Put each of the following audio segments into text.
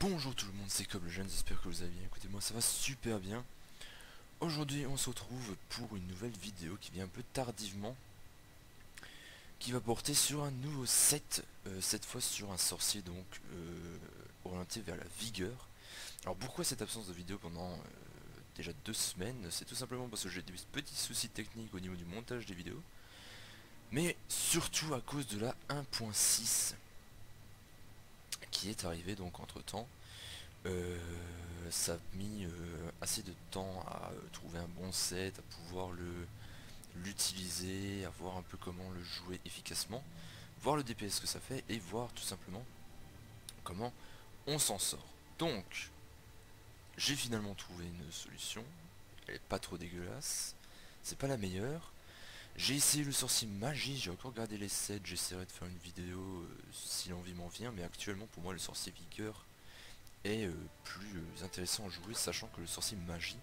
Bonjour tout le monde, c'est Cob le jeune, j'espère que vous allez bien. Écoutez, moi ça va super bien. Aujourd'hui on se retrouve pour une nouvelle vidéo qui vient un peu tardivement, qui va porter sur un nouveau set, cette fois sur un sorcier donc orienté vers la vigueur. Alors pourquoi cette absence de vidéo pendant déjà 2 semaines? C'est tout simplement parce que j'ai des petits soucis techniques au niveau du montage des vidéos, mais surtout à cause de la 1.6 qui est arrivée donc entre temps. Ça a mis assez de temps à trouver un bon set, à pouvoir l'utiliser, à voir un peu comment le jouer efficacement, voir le DPS que ça fait et voir tout simplement comment on s'en sort. Donc, j'ai finalement trouvé une solution, elle est pas trop dégueulasse, c'est pas la meilleure. J'ai essayé le sorcier magie, j'ai encore regardé les sets, j'essaierai de faire une vidéo si l'envie m'en vient, mais actuellement pour moi le sorcier vigueur est plus intéressant à jouer, sachant que le sorcier magie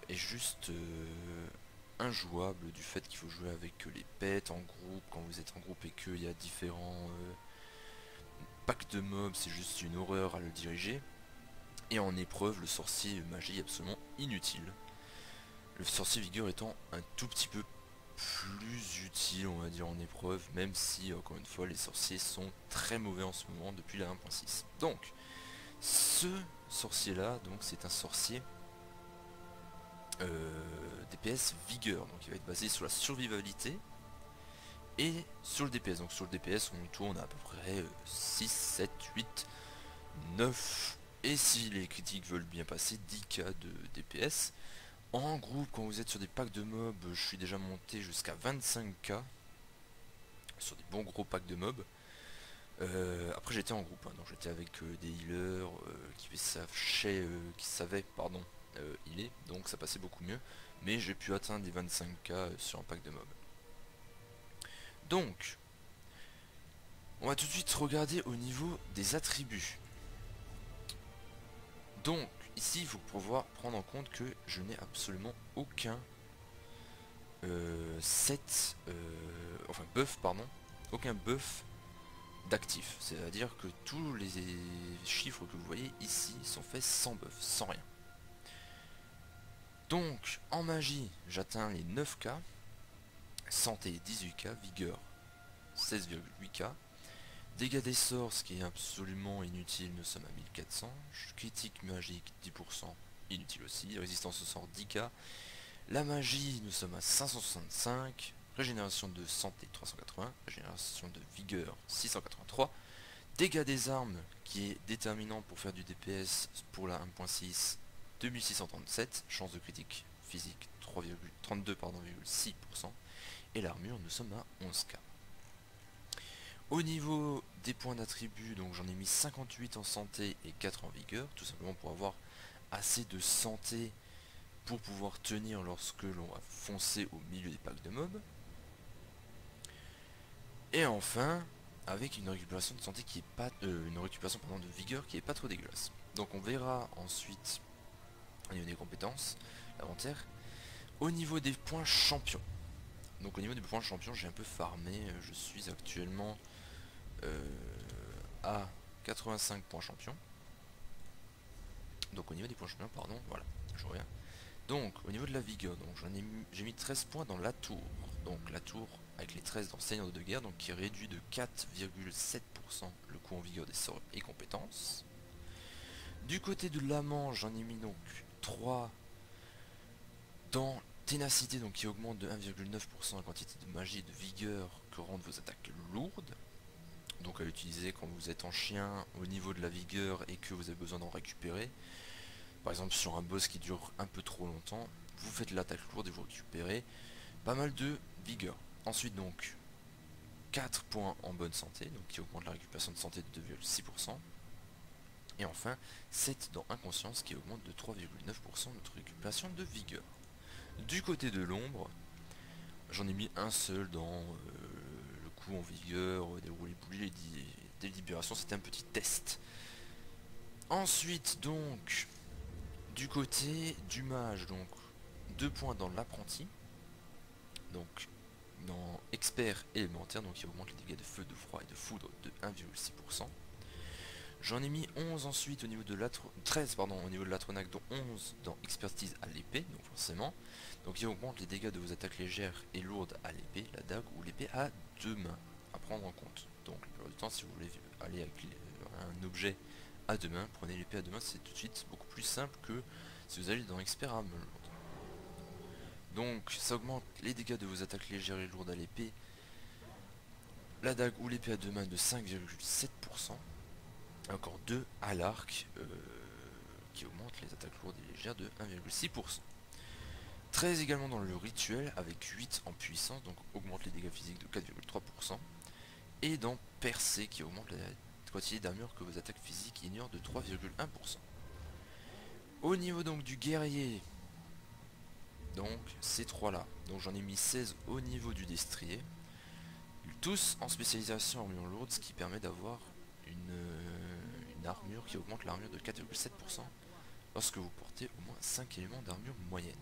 est juste injouable du fait qu'il faut jouer avec les pets en groupe, quand vous êtes en groupe et qu'il y a différents packs de mobs, c'est juste une horreur à le diriger. Et en épreuve, le sorcier magie est absolument inutile. Le sorcier vigueur étant un tout petit peu plus utile, on va dire, en épreuve, même si, encore une fois, les sorciers sont très mauvais en ce moment depuis la 1.6. Donc, ce sorcier là, donc c'est un sorcier DPS vigueur, donc il va être basé sur la survivabilité et sur le DPS. Donc sur le DPS on tourne à peu près 6, 7, 8, 9 et si les critiques veulent bien passer 10k de DPS. En groupe quand vous êtes sur des packs de mobs, je suis déjà monté jusqu'à 25k sur des bons gros packs de mobs. Après j'étais en groupe, hein, donc j'étais avec des healers qui savaient pardon, healer, donc ça passait beaucoup mieux. Mais j'ai pu atteindre les 25k sur un pack de mobs. Donc, on va tout de suite regarder au niveau des attributs. Donc, ici il faut pouvoir prendre en compte que je n'ai absolument aucun enfin buff pardon, aucun buff d'actif, c'est-à-dire que tous les chiffres que vous voyez ici sont faits sans buff, sans rien. Donc en magie j'atteins les 9k, santé 18k, vigueur 16,8k, dégâts des sorts ce qui est absolument inutile, nous sommes à 1400, critique magique 10%, inutile aussi, résistance au sort 10k, la magie nous sommes à 565, régénération de santé 380, régénération de vigueur 683, dégâts des armes qui est déterminant pour faire du DPS pour la 1.6 2637, chance de critique physique 32,6%, et l'armure nous sommes à 11k. Au niveau des points d'attribut, donc j'en ai mis 58 en santé et 4 en vigueur, tout simplement pour avoir assez de santé pour pouvoir tenir lorsque l'on va foncer au milieu des packs de mobs. Et enfin, avec une récupération de santé qui est pas une récupération pardon, de vigueur qui est pas trop dégueulasse. Donc on verra ensuite au niveau des compétences, l'inventaire. Au niveau des points champions. Donc au niveau des points champions, j'ai un peu farmé, je suis actuellement à 85 points champions. Donc au niveau des points champions, pardon, voilà, je reviens. Donc au niveau de la vigueur, donc j'ai mis 13 points dans la tour. Donc la tour avec les 13 dans Seigneur de guerre, donc qui réduit de 4,7% le coût en vigueur des sorts et compétences. Du côté de l'amant, j'en ai mis donc 3 dans ténacité, donc qui augmente de 1,9% la quantité de magie et de vigueur que rendent vos attaques lourdes. Donc à utiliser quand vous êtes en chien au niveau de la vigueur et que vous avez besoin d'en récupérer. Par exemple sur un boss qui dure un peu trop longtemps, vous faites l'attaque lourde et vous récupérez pas mal de vigueur. Ensuite donc 4 points en bonne santé, donc qui augmente la récupération de santé de 2,6%. Et enfin 7 dans inconscience qui augmente de 3,9% notre récupération de vigueur. Du côté de l'ombre, j'en ai mis un seul dans le coup en vigueur, des roulis boulis, des libérations, c'était un petit test. Ensuite donc, du côté du mage, donc 2 points dans l'apprenti, donc dans expert élémentaire, donc qui augmente les dégâts de feu, de froid et de foudre de 1,6%. J'en ai mis 11 ensuite au niveau de 13 pardon, au niveau de l'Atronac, dont 11 dans expertise à l'épée, donc forcément. Donc il augmente les dégâts de vos attaques légères et lourdes à l'épée, la dague ou l'épée à 2 mains, à prendre en compte. Donc la plupart du temps, si vous voulez aller avec un objet à 2 mains, prenez l'épée à 2 mains, c'est tout de suite beaucoup plus simple que si vous allez dans expert arme lourde. Donc ça augmente les dégâts de vos attaques légères et lourdes à l'épée, la dague ou l'épée à 2 mains de 5,7%. Encore 2 à l'arc qui augmente les attaques lourdes et légères de 1,6%. 13 également dans le rituel avec 8 en puissance, donc augmente les dégâts physiques de 4,3%. Et dans percé qui augmente la quantité d'armure que vos attaques physiques ignorent de 3,1%. Au niveau donc du guerrier, donc ces trois là, donc j'en ai mis 16 au niveau du destrier, tous en spécialisation armure lourde, ce qui permet d'avoir une armure qui augmente l'armure de 4,7% lorsque vous portez au moins 5 éléments d'armure moyenne.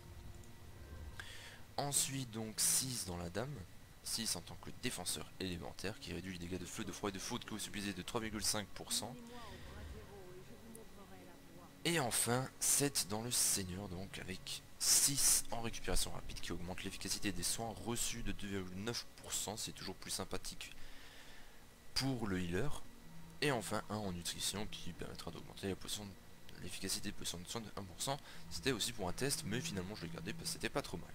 Ensuite donc 6 dans la dame, 6 en tant que défenseur élémentaire qui réduit les dégâts de feu, de froid et de foudre que vous subissez de 3,5%. Et enfin 7 dans le seigneur, donc avec 6 en récupération rapide qui augmente l'efficacité des soins reçus de 2,9%, c'est toujours plus sympathique pour le healer. Et enfin 1 en nutrition qui permettra d'augmenter l'efficacité de potion de soins de 1%. C'était aussi pour un test, mais finalement je l'ai gardé parce que c'était pas trop mal.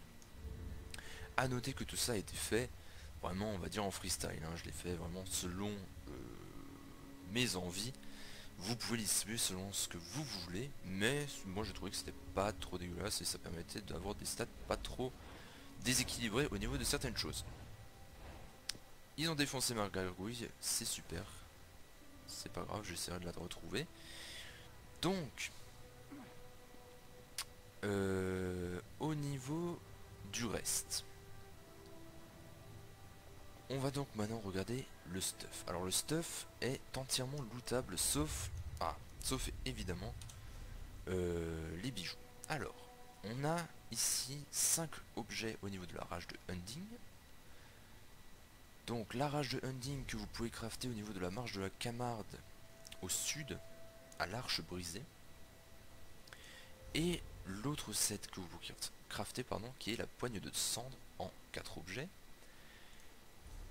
A noter que tout ça a été fait vraiment, on va dire, en freestyle, hein. Je l'ai fait vraiment selon mes envies. Vous pouvez les distribuer selon ce que vous voulez, mais moi je trouvais que c'était pas trop dégueulasse et ça permettait d'avoir des stats pas trop déséquilibrées au niveau de certaines choses. Ils ont défoncé ma gargouille, c'est super. C'est pas grave, j'essaierai de la retrouver. Donc, au niveau du reste, on va donc maintenant regarder le stuff. Alors le stuff est entièrement lootable sauf évidemment les bijoux. Alors, on a ici 5 objets au niveau de la rage de Hunding. Donc la rage de Hunding que vous pouvez crafter au niveau de la marche de la Camarde au sud, à l'arche brisée. Et l'autre set que vous pouvez crafter, qui est la poigne de cendre en 4 objets.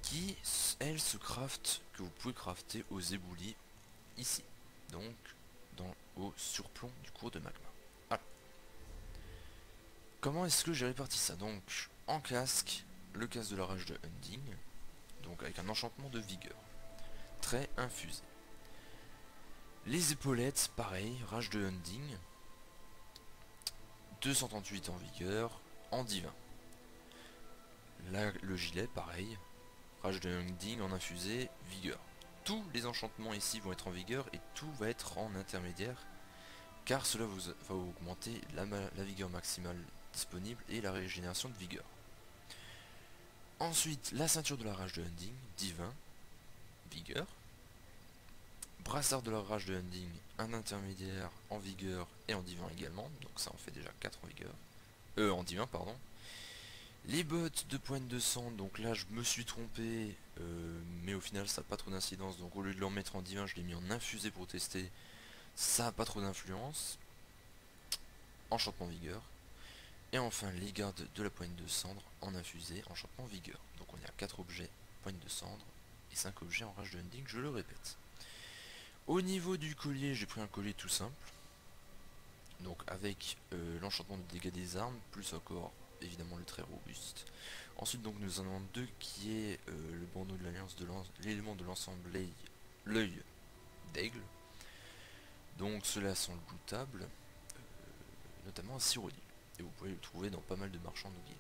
Qui, elle, se craft, que vous pouvez crafter aux éboulis ici. Donc, au surplomb du cours de magma. Voilà. Comment est-ce que j'ai réparti ça? Donc, en casque, le casque de la rage de Hunding. Donc, avec un enchantement de vigueur. Très infusé. Les épaulettes, pareil, rage de Hunding. 238 en vigueur, en divin. Là, le gilet, pareil. Rage de Hunding en infusé, vigueur. Tous les enchantements ici vont être en vigueur et tout va être en intermédiaire, car cela va augmenter la vigueur maximale disponible et la régénération de vigueur. Ensuite, la ceinture de la rage de Hunding, divin, vigueur. Brassard de la rage de Hunding, un intermédiaire en vigueur et en divin également, donc ça en fait déjà 4 en vigueur. En divin, pardon. Les bottes de pointe de sang, donc là je me suis trompé, mais au final ça n'a pas trop d'incidence, donc au lieu de l'en mettre en divin, je l'ai mis en infusé pour tester, ça n'a pas trop d'influence. Enchantement vigueur. Et enfin les gardes de la pointe de cendre en infusé, enchantement vigueur. Donc on est à 4 objets pointe de cendre et 5 objets en rage de Hunding, je le répète. Au niveau du collier, j'ai pris un collier tout simple, donc avec l'enchantement de dégâts des armes, plus encore évidemment le très robuste. Ensuite donc nous en avons deux qui est le bandeau de l'alliance de l'élément de l'ensemble, l'œil d'aigle. Donc ceux-là sont lootables, notamment à Cyrodiil. Et vous pouvez le trouver dans pas mal de marchands de guildes.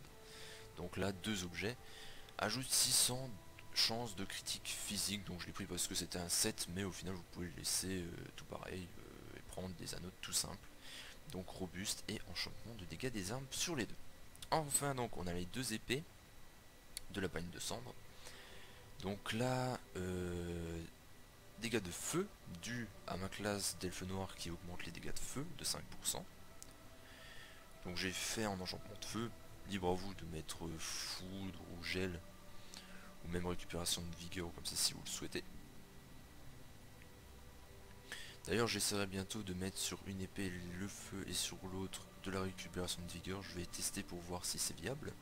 Donc là, 2 objets ajoutent 600 chances de critique physique. Donc je l'ai pris parce que c'était un set, mais au final vous pouvez le laisser tout pareil et prendre des anneaux tout simples. Donc robuste et enchantement de dégâts des armes sur les deux. Enfin donc on a les 2 épées de la poigne de cendre. Donc là, dégâts de feu dus à ma classe d'elfe noir qui augmente les dégâts de feu de 5%. Donc j'ai fait en enchantement de feu, libre à vous de mettre foudre ou gel, ou même récupération de vigueur comme ça si vous le souhaitez. D'ailleurs j'essaierai bientôt de mettre sur une épée le feu et sur l'autre de la récupération de vigueur. Je vais tester pour voir si c'est viable.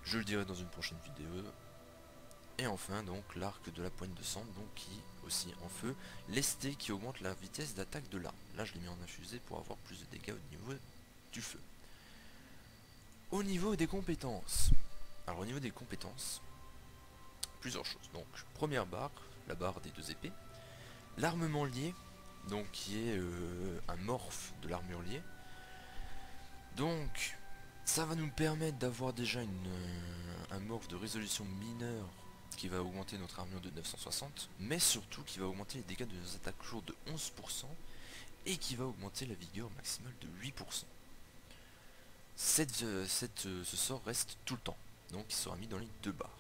Je le dirai dans une prochaine vidéo. Et enfin donc l'arc de la poigne de sang, donc qui aussi en feu, lesté qui augmente la vitesse d'attaque de l'arme. Là je l'ai mis en infusé pour avoir plus de dégâts au niveau du feu. Au niveau des compétences. Alors au niveau des compétences, plusieurs choses. Donc première barre, la barre des deux épées. L'armement lié, donc qui est un morphe de l'armure liée. Donc ça va nous permettre d'avoir déjà un morph de résolution mineure qui va augmenter notre armure de 960, mais surtout qui va augmenter les dégâts de nos attaques lourdes de 11% et qui va augmenter la vigueur maximale de 8%. Ce sort reste tout le temps, donc il sera mis dans les deux barres.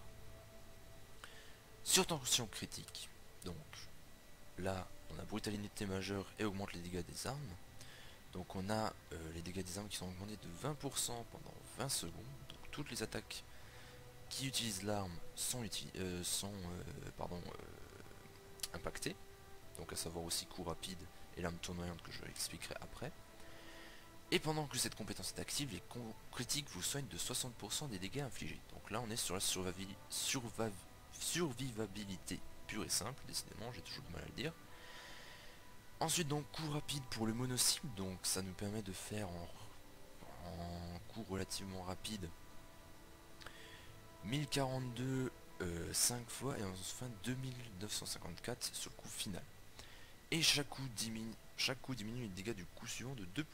Surtension critique, donc là on a brutalité majeure et augmente les dégâts des armes. Donc on a les dégâts des armes qui sont augmentés de 20% pendant 20 secondes. Donc toutes les attaques qui utilisent l'arme sont, impactées. Donc à savoir aussi coup rapide et l'arme tournoyante que je expliquerai après. Et pendant que cette compétence est active, les critiques vous soignent de 60% des dégâts infligés. Donc là on est sur la survivabilité pure et simple, décidément j'ai toujours du mal à le dire. Ensuite donc coup rapide pour le mono-cible, donc ça nous permet de faire en coup relativement rapide 1042 5 fois et enfin 2954 sur le coup final. Et chaque coup diminue les dégâts du coup suivant de 2%.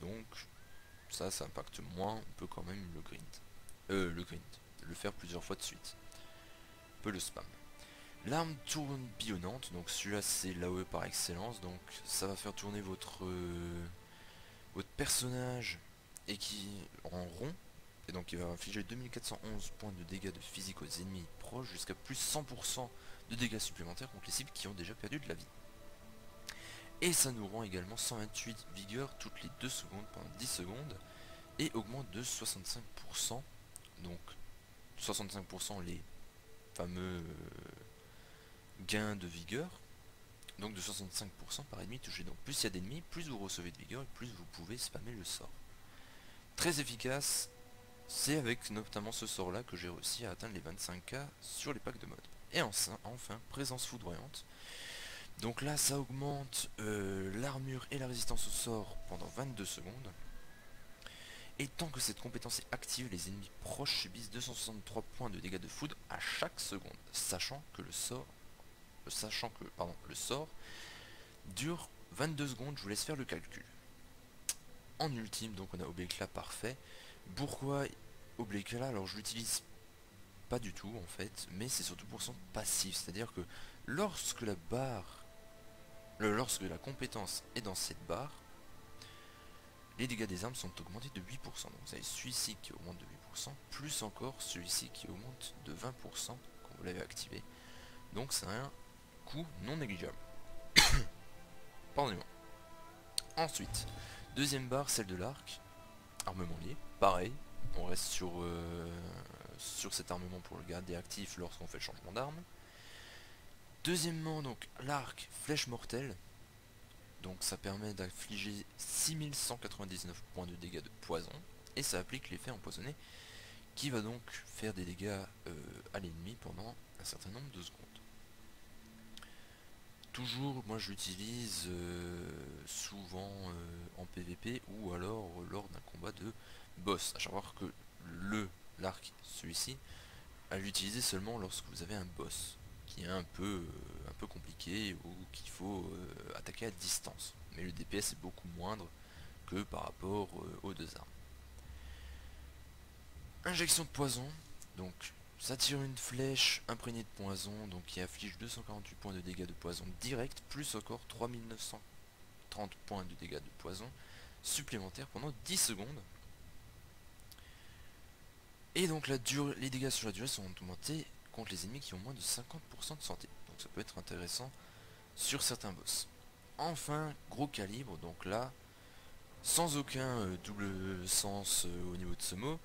Donc ça impacte moins, on peut quand même le faire plusieurs fois de suite. On peut le spam. L'arme tourbillonnante, donc celui-là c'est l'AOE par excellence, donc ça va faire tourner votre personnage et qui en rond, et donc il va infliger 2411 points de dégâts de physique aux ennemis proches jusqu'à plus 100% de dégâts supplémentaires contre les cibles qui ont déjà perdu de la vie. Et ça nous rend également 128 vigueur toutes les 2 secondes pendant 10 secondes et augmente de 65%, donc 65% les fameux gain de vigueur, donc de 65% par ennemi touché. Donc plus il y a d'ennemis, plus vous recevez de vigueur et plus vous pouvez spammer le sort. Très efficace, c'est avec notamment ce sort là que j'ai réussi à atteindre les 25k sur les packs de mode. Et enfin, présence foudroyante. Donc là ça augmente l'armure et la résistance au sort pendant 22 secondes. Et tant que cette compétence est active, les ennemis proches subissent 263 points de dégâts de foudre à chaque seconde, sachant que le sort dure 22 secondes, je vous laisse faire le calcul. En ultime, donc on a Obléclat parfait. Pourquoi Obléclat? Alors je l'utilise pas du tout en fait, mais c'est surtout pour son passif, c'est-à-dire que lorsque la compétence est dans cette barre, les dégâts des armes sont augmentés de 8%. Donc vous avez celui-ci qui augmente de 8%, plus encore celui-ci qui augmente de 20% quand vous l'avez activé. Donc c'est un coût non négligeable. Pardonnez-moi. Ensuite, deuxième barre, celle de l'arc, armement lié, pareil, on reste sur cet armement pour le garder actif lorsqu'on fait le changement d'arme. Deuxièmement, donc l'arc flèche mortelle, donc ça permet d'infliger 6199 points de dégâts de poison, et ça applique l'effet empoisonné, qui va donc faire des dégâts à l'ennemi pendant un certain nombre de secondes. Toujours, moi je l'utilise souvent en PVP ou alors lors d'un combat de boss. À savoir que l'arc, celui-ci, à l'utiliser seulement lorsque vous avez un boss qui est un peu compliqué ou qu'il faut attaquer à distance. Mais le DPS est beaucoup moindre que par rapport aux deux armes. Injection de poison, donc ça tire une flèche imprégnée de poison, donc qui afflige 248 points de dégâts de poison direct, plus encore 3930 points de dégâts de poison supplémentaires pendant 10 secondes. Et donc les dégâts sur la durée sont augmentés contre les ennemis qui ont moins de 50% de santé. Donc ça peut être intéressant sur certains boss. Enfin, gros calibre, donc là, sans aucun double sens au niveau de ce mot.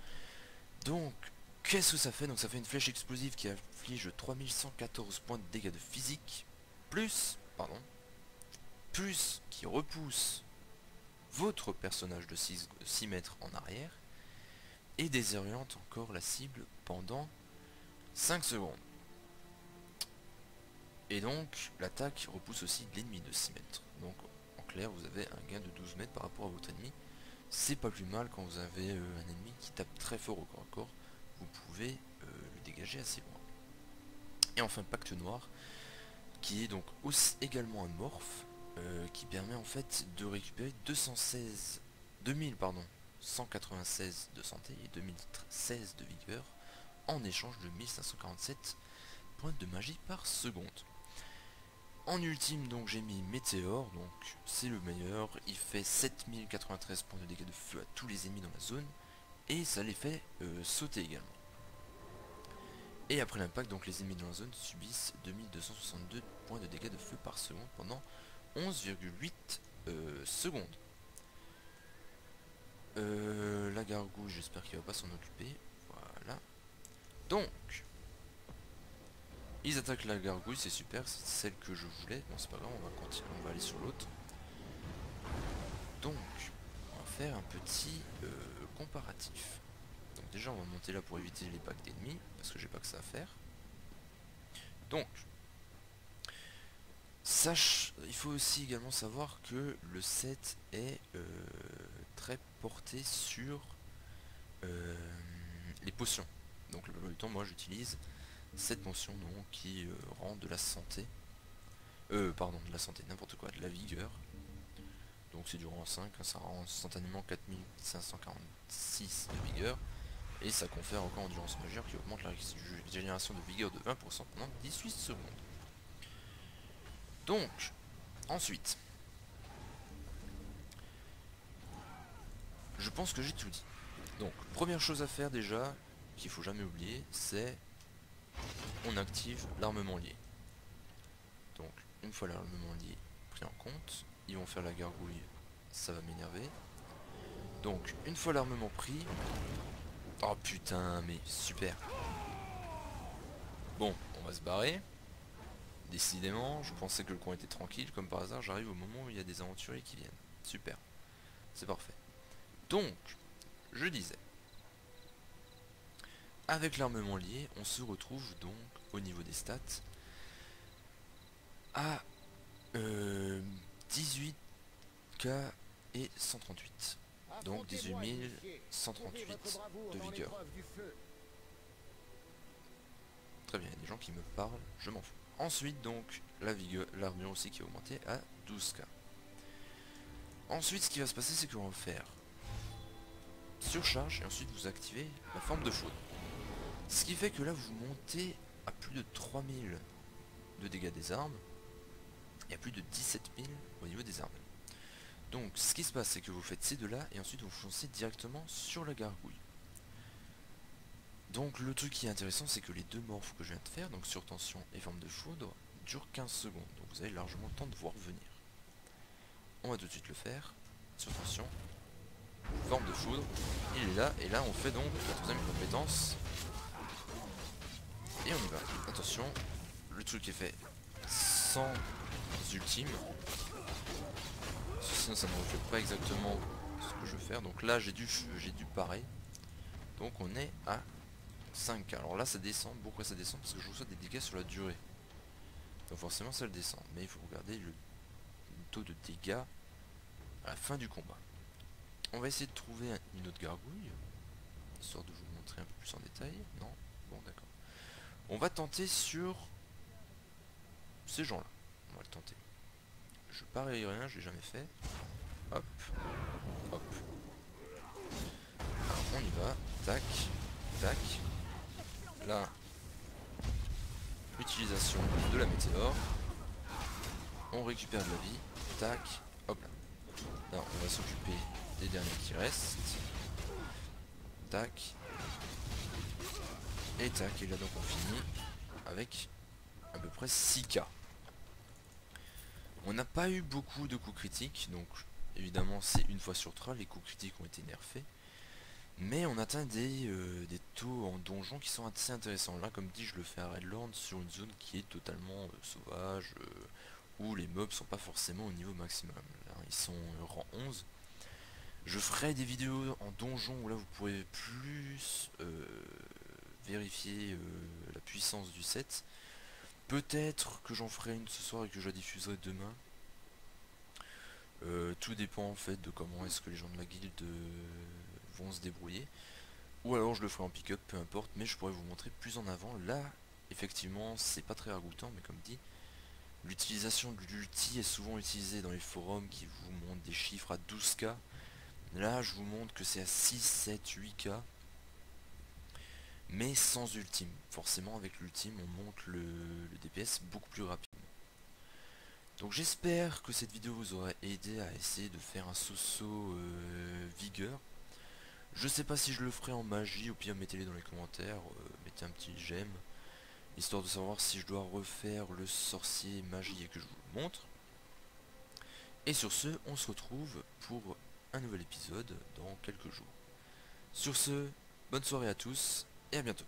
Donc, qu'est-ce que ça fait? Donc ça fait une flèche explosive qui inflige 3114 points de dégâts de physique, plus, plus qui repousse votre personnage de 6 mètres en arrière, et désoriente encore la cible pendant 5 secondes. Et donc l'attaque repousse aussi l'ennemi de 6 mètres. Donc en clair, vous avez un gain de 12 mètres par rapport à votre ennemi. C'est pas plus mal quand vous avez un ennemi qui tape très fort au corps à corps. Vous pouvez le dégager assez loin. Et enfin Pacte Noir, qui est donc aussi également un morph, qui permet en fait de récupérer 196 de santé et 2016 de vigueur en échange de 1547 points de magie par seconde. En ultime, donc j'ai mis Météore, donc c'est le meilleur, il fait 7093 points de dégâts de feu à tous les ennemis dans la zone, et ça les fait sauter également. Et après l'impact, donc les ennemis dans la zone subissent 2262 points de dégâts de feu par seconde pendant 11,8 secondes. La gargouille, j'espère qu'il va pas s'en occuper. Voilà. Donc, ils attaquent la gargouille, c'est super, c'est celle que je voulais. Bon, c'est pas grave, on va continuer, on va aller sur l'autre. Donc, on va faire un petit comparatif. Donc déjà, on va monter là pour éviter les packs d'ennemis, parce que j'ai pas que ça à faire. Donc, il faut aussi également savoir que le set est très porté sur les potions. Donc le plupart du temps, moi j'utilise cette potion donc, qui rend de la santé. Pardon, de la santé, n'importe quoi, de la vigueur. Donc c'est du rang 5, hein, ça rend instantanément 4546 de vigueur. Et ça confère encore endurance majeure qui augmente la régénération de vigueur de 20% pendant 18 secondes. Donc, ensuite, je pense que j'ai tout dit. Donc, première chose à faire déjà, qu'il faut jamais oublier, c'est on active l'armement lié. Donc, une fois l'armement lié pris en compte, ils vont faire la gargouille, ça va m'énerver. Donc, une fois l'armement pris... Oh putain, mais super. Bon, on va se barrer. Décidément, je pensais que le coin était tranquille, comme par hasard, j'arrive au moment où il y a des aventuriers qui viennent. Super, c'est parfait. Donc, je disais, avec l'armement lié, on se retrouve donc au niveau des stats à 18k et 138. Donc 18 138 de vigueur. Très bien, il y a des gens qui me parlent, je m'en fous. Ensuite donc, la vigueur, l'armure aussi qui a augmenté à 12k. Ensuite ce qui va se passer, c'est qu'on va faire surcharge et ensuite vous activez la forme de foudre. Ce qui fait que là vous montez à plus de 3000 de dégâts des armes et à plus de 17 000 au niveau des armes. Donc ce qui se passe, c'est que vous faites ces deux là et ensuite vous foncez directement sur la gargouille. Donc le truc qui est intéressant, c'est que les deux morphes que je viens de faire, donc surtension et forme de foudre, durent 15 secondes. Donc vous avez largement le temps de voir venir. On va tout de suite le faire. Surtension, forme de foudre, il est là, et là on fait donc la troisième compétence. Et on y va. Attention, le truc est fait sans ultime. Sinon ça ne reflète pas exactement ce que je veux faire. Donc là j'ai dû parer. Donc on est à 5K. Alors là ça descend. Pourquoi ça descend? Parce que je reçois des dégâts sur la durée. Donc forcément ça le descend. Mais il faut regarder le taux de dégâts à la fin du combat. On va essayer de trouver une autre gargouille. Histoire de vous montrer un peu plus en détail. Non? Bon d'accord. On va tenter sur ces gens là. On va le tenter. Je parie rien, je l'ai jamais fait. Hop. Hop. Alors on y va. Tac. Tac. Là. Utilisation de la météore. On récupère de la vie. Tac. Hop là. Là on va s'occuper des derniers qui restent. Tac. Et tac. Et là donc on finit avec à peu près 6K. On n'a pas eu beaucoup de coups critiques, donc évidemment c'est une fois sur 3, les coups critiques ont été nerfés. Mais on atteint des taux en donjon qui sont assez intéressants. Là comme dit, je le fais à Redlorn sur une zone qui est totalement sauvage, où les mobs sont pas forcément au niveau maximum. Là, ils sont rang 11. Je ferai des vidéos en donjon où là vous pourrez plus vérifier la puissance du set. Peut-être que j'en ferai une ce soir et que je la diffuserai demain. Tout dépend en fait de comment est-ce que les gens de la guilde vont se débrouiller. Ou alors je le ferai en pick-up, peu importe, mais je pourrais vous montrer plus en avant. Là, effectivement, c'est pas très ragoûtant, mais comme dit, l'utilisation de l'ulti est souvent utilisée dans les forums qui vous montrent des chiffres à 12K. Là, je vous montre que c'est à 6, 7, 8K, mais sans ultime. Forcément, avec l'ultime, on monte le DPS beaucoup plus rapidement. Donc j'espère que cette vidéo vous aura aidé à essayer de faire un so-so vigueur. Je sais pas si je le ferai en magie, ou pire mettez-les dans les commentaires, mettez un petit j'aime, histoire de savoir si je dois refaire le sorcier magie et que je vous le montre. Et sur ce, on se retrouve pour un nouvel épisode dans quelques jours. Sur ce, bonne soirée à tous et à bientôt.